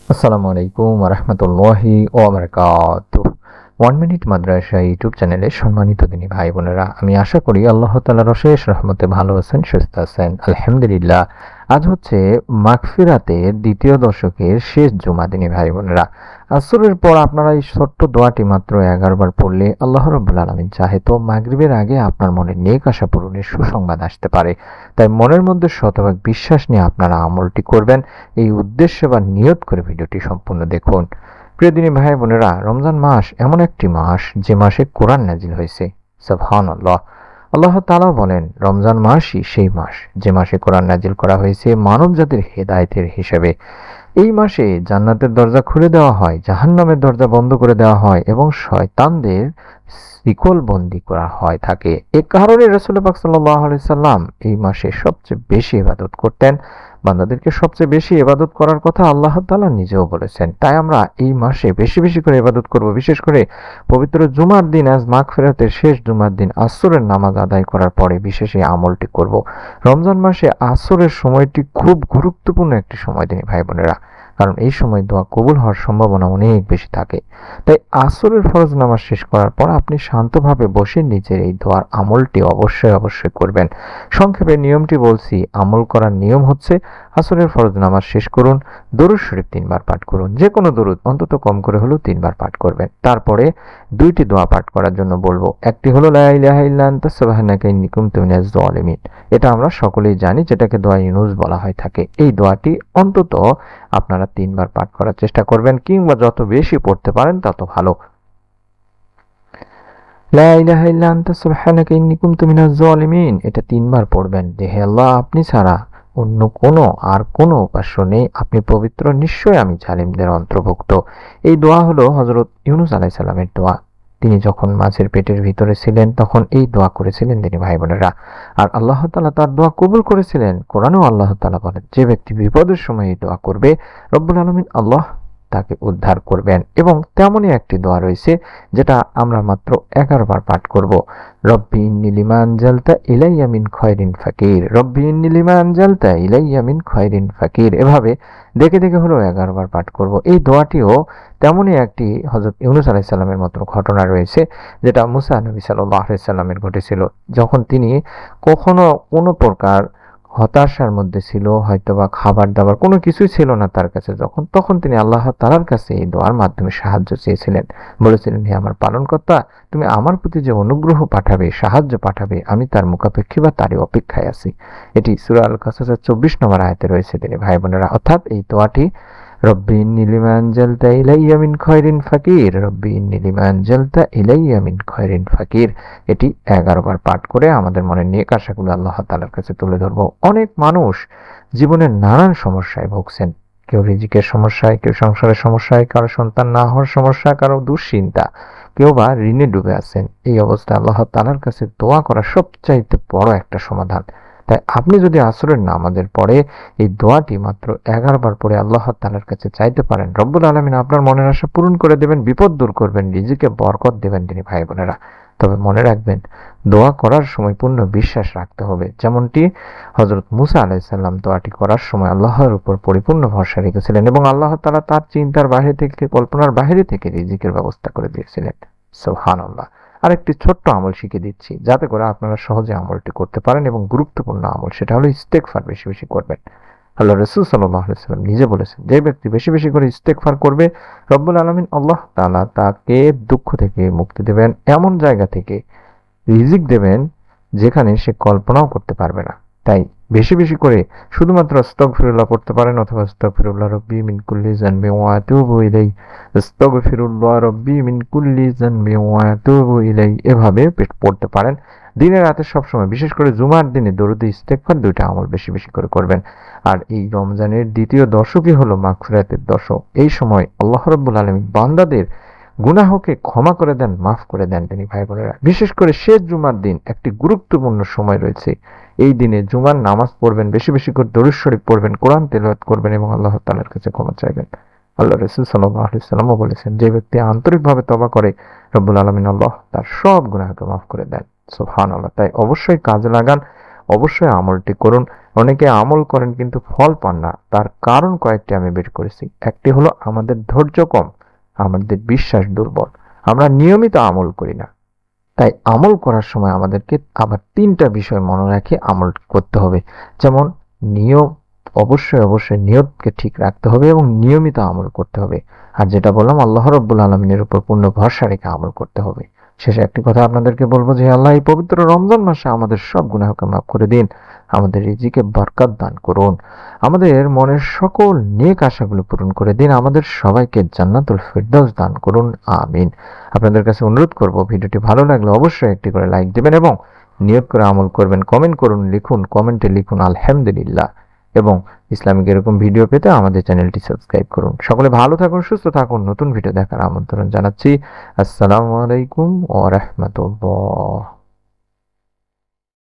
আসসালামু আলাইকুম ওয়া রাহমাতুল্লাহি ওয়া বারাকাতুহু। 1 মিনিট মাদ্রাসা ইউটিউব চ্যানেলে সম্মানিত দিনী ভাই বোনেরা, আমি আশা করি আল্লাহ তাআলার অশেষ রহমতে ভালো আছেন, সুস্থ আছেন। আলহামদুলিল্লাহ। আজ হচ্ছে মাগফিরাতের দ্বিতীয় দশকের শেষ জুমা। দিনী ভাই বোনেরা, আসরের পর আপনারা এই ছোট্ট দোয়াটি মাত্র 11 বার পড়লে আল্লাহ রাব্বুল আলামিন চাহে তো মাগরিবের আগে আপনার মনে নেক আশা পূরণের সুসংবাদ আসতে পারে। তাই মনের মধ্যে শতভাগ বিশ্বাস নিয়ে আপনারা আমলটি করবেন। এই উদ্দেশ্যে বা নিয়ত করে ভিডিওটি সম্পূর্ণ দেখুন। প্রিয় দিনী ভাই বোনেরা, রমজান মাস এমন একটি মাস যে মাসে কোরআন নাজিল হয়েছে। সুবহানাল্লাহ। আল্লাহ তাআলা বলেন, রমজান মাসই সেই মাস যে মাসে কোরআন নাজিল করা হয়েছে মানব জাতির হেদায়েতের হিসেবে। এই মাসে জান্নাতের দরজা খুলে দেওয়া হয়, জাহান্নামের দরজা বন্ধ করে দেওয়া হয় এবং শয়তানদের শিকল বন্দী করা হয় থাকে। এ কারণে রাসূল পাক সাল্লাল্লাহু আলাইহি সাল্লাম এই মাসে সবচেয়ে বেশি ইবাদত করতেন। বান্দাদেরকে সবচেয়ে বেশি ইবাদত করার কথা আল্লাহ তাআলা নিজেও বলেছেন। তাই আমরা এই মাসে বেশি বেশি করে ইবাদত করব। বিশেষ করে পবিত্র জুমার দিন, আজ মাগফিরাতের শেষ জুমার দিন আসরের নামাজ আদায় করার পরে বিশেষ এই আমলটি করব। রমজান মাসে আসরের সময়টি খুব গুরুত্বপূর্ণ একটি সময় দিনী ভাই বোনেরা, কারণ এই সময় দোয়া কবুল হওয়ার সম্ভাবনা অনেক বেশি থাকে। তাই আসরের ফরজ নামাজ শেষ করার পর আপনি শান্তভাবে বসে নিজের এই দোয়ার আমলটি অবশ্যই করবেন। সংক্ষেপে নিয়মটি বলছি। আমল করার নিয়ম হচ্ছে, আসরের ফরজ নামাজ শেষ করুন, দরুদ শরীফ 3 বার পাঠ করুন। যে কোনো দরুদ অন্তত কম করে হলেও 3 বার পাঠ করবেন। তারপরে 2টি দোয়া পাঠ করার জন্য বলবো। একটি হলো লা ইলাহা ইল্লা আনতা সুবহানাকা ইন্নী কুনতু মিনাজ জালিমিন। এটা আমরা সকলেই জানি, যেটাকে দোয়া ইউনুস বলা হয় থাকে। এই দোয়াটি অন্তত আপনারা 3 বার পাঠ করার চেষ্টা করবেন, কিংবা যত বেশি পড়তে পারেন তত ভালো। লা ইলাহা ইল্লা আনতা সুবহানাকা ইন্নী কুনতু মিনাজ জালিমিন এটা 3 বার পড়বেন যে, হে আল্লাহ, আপনি ছাড়া অন্য কোনো উপাস্য নেই, আপনি পবিত্র, নিশ্চয় আমি জালিমদের অন্তর্ভুক্ত। এই দোয়া হলো হযরত ইউনুস আলাইহিস সালামের দোয়া। তিনি যখন মাছের পেটের ভিতরে ছিলেন তখন এই দোয়া করেছিলেন তিনি ভাই বোনেরা। আর আল্লাহ তাআলা তার দোয়া কবুল করেছিলেন। কোরআনেও আল্লাহ তাআলা বলেন, যে ব্যক্তি বিপদের সময় এই দোয়া করবে রব্বুল আলামিন আল্লাহ তাকে উদ্ধার করবেন। এবং তেমনই একটি দোয়া রয়েছে যেটা আমরা মাত্র 11 বার পাঠ করব। রব্বি ইন্নী লিমা আনজালতা ইলাইয়া মিন খায়রিন ফাকির, রব্বি ইন্নী লিমা আনজালতা ইলাইয়া মিন খায়রিন ফাকির। এভাবে দেখে দেখে হলো 11 বার পাঠ করব। এই দোয়াটিও তেমনই একটি হযরত ইউনুস আলাইহিস সালামের মতো ঘটনা রয়েছে, যেটা মুসা নবী সাল্লাল্লাহু আলাইহি সাল্লামের ঘটেছিল। যখন তিনি কখনো কোনো প্রকার হতাশার মধ্যে ছিল, হয়তোবা খাবার দাবার কোনো কিছুই ছিল না তার কাছে, তখন তিনি আল্লাহ তাআলার কাছে এই দোয়ার মাধ্যমে সাহায্য চেয়েছিলেন। বলেছিলেন, হে আমার পালনকর্তা, তুমি আমার প্রতি যে অনুগ্রহ পাঠাবে, সাহায্য পাঠাবে, আমি তার মুখাপেক্ষী বা তারই অপেক্ষায় আছি। এটি সূরা আল কাসাসের 24 নম্বর আয়াতে রয়েছে তিনি ভাই বোনেরা। অর্থাৎ এই দোয়াটি, রব্বি ইন্নী লিমা আনজালতা ইলাইয়া মিন খায়রিন ফাকির, রব্বি ইন্নী লিমা আনজালতা ইলাইয়া মিন খায়রিন ফাকির, এটি 11 বার পাঠ করে আমাদের মনের নেক আশাগুলো আল্লাহ তাআলার কাছে তুলে ধরব। অনেক মানুষ জীবনের নানান সমস্যায় ভুগছেন। কেউ রিজিকের সমস্যায়, কেউ সংসারের সমস্যায়, কারো সন্তান না হওয়ার সমস্যা, কারো দুশ্চিন্তা, কেউ বা ঋণে ডুবে আছেন। এই অবস্থায় আল্লাহ তাআলার কাছে দোয়া করা সবচাইতে বড় একটা সমাধান। তাই আপনি যদি আসরের নামাজের পরে এই দোয়াটি মাত্র 11 বার পড়ে আল্লাহ তাআলার কাছে চাইতে পারেন, রব্বুল আলামিন আপনার মনের আশা পূরণ করে দেবেন, বিপদ দূর করবেন, রিজিকে বরকত দেবেন তিনি ভাই বোনেরা। তবে মনে রাখবেন, দোয়া করার সময় পূর্ণ বিশ্বাস রাখতে হবে। যেমনটি হযরত মুসা আলাইহিস সালাম দোয়াটি করার সময় আল্লাহর উপর পরিপূর্ণ ভরসা রেখেছিলেন এবং আল্লাহ তাআলা তার চিন্তার বাইরে থেকে, কল্পনার বাইরে থেকে রিজিকের ব্যবস্থা করে দিয়েছিলেন। সুবহানাল্লাহ। আরেকটি ছোট্ট আমল শিখে দিচ্ছি, যাতে করে আপনারা সহজে আমলটি করতে পারেন, এবং গুরুত্বপূর্ণ আমল, সেটা হলো ইস্তেগফার বেশি বেশি করবেন। আল্লাহ রাসূল সাল্লাল্লাহু আলাইহি ওয়াসাল্লাম নিজে বলেছেন, যে ব্যক্তি বেশি বেশি করে ইস্তেগফার করবে রব্বুল আলামিন আল্লাহ তাআলা তাকে দুঃখ থেকে মুক্তি দেবেন, এমন জায়গা থেকে রিজিক দেবেন যেখানে সে কল্পনাও করতে পারবে না। তাই বেশি বেশি করে শুধুমাত্র আস্তাগফিরুল্লাহ পড়তে পারেন, অথবা আস্তাগফিরুল্লাহ রাব্বি মিন কুল্লি যানবি ওয়া আতুবু ইলাই, আস্তাগফিরুল্লাহ রাব্বি মিন কুল্লি যানবি ওয়া আতুবু ইলাই, এভাবে পড়তে পারেন। দিনে রাতে সবসময়, বিশেষ করে জুমার দিনে দরুদ ইস্তেগফার 2টা আমল বেশি বেশি করে করবেন। আর এই রমজানের দ্বিতীয় দশকই হলো মাগফিরাতের দশক। এই সময় আল্লাহ রাব্বুল আলামিন বান্দাদের গুনাহকে ক্ষমা করে দেন, মাফ করে দেন তিনি ভাই বোনেরা। বিশেষ করে শেষ জুমার দিন একটি গুরুত্বপূর্ণ সময় রয়েছে। এই দিনে জুমার নামাজ পড়বেন, বেশি বেশি করে দরুদ শরীফ পড়বেন, কোরআন তেলাওয়াত করবেন এবং আল্লাহ তাআলার কাছে ক্ষমা চাইবেন। আল্লাহ রাসূল সাল্লাল্লাহু আলাইহি ওয়াসাল্লামও বলেছেন, যে ব্যক্তি আন্তরিকভাবে তওবা করে রব্বুল আলামিন আল্লাহ তার সব গুনাহকে মাফ করে দেন। সুবহানাল্লাহ। তাই অবশ্যই কাজে লাগান। অবশ্যই আমলটি করুন। অনেকে আমল করেন কিন্তু ফল পান না, তার কারণ কয়েকটি আমি বের করেছি। একটি হলো আমাদের ধৈর্য কম, আমাদের বিশ্বাস দুর্বল, আমরা নিয়মিত আমল করি না। তাই আমল করার সময় আমাদেরকে আবার ৩টা বিষয় মনে রেখে আমল করতে হবে। যেমন নিয়ম, অবশ্যই নিয়তকে ঠিক রাখতে হবে এবং নিয়মিত আমল করতে হবে। আর যেটা বললাম, আল্লাহ রাব্বুল আলামিনের উপর পূর্ণ ভরসা রেখে আমল করতে হবে। শেষে একটি কথা আপনাদেরকে বলবো যে আল্লাহ এই পবিত্র রমজান মাসে আমাদের সব গুনাহকে মাফ করে দিন, আমাদের রিজিকে বরকত দান করুন, আমাদের মনের সকল নেক আশাগুলো পূরণ করে দিন, আমাদের সবাইকে জান্নাতুল ফিরদাউস দান করুন, আমিন। আপনাদের কাছে অনুরোধ করব, ভিডিওটি ভালো লাগলে অবশ্যই একটি করে লাইক দিবেন এবং নিয়ত করে আমল করবেন। কমেন্ট করুন, লিখুন, কমেন্টে লিখুন আলহামদুলিল্লাহ। এবং ইসলামিক এরকম ভিডিও পেতে আমাদের চ্যানেলটি সাবস্ক্রাইব করুন। সকলে ভালো থাকুন, সুস্থ থাকুন। নতুন ভিডিও দেখার আমন্ত্রণ জানাচ্ছি। আসসালামু আলাইকুম ওয়া রাহমাতুল্লাহ।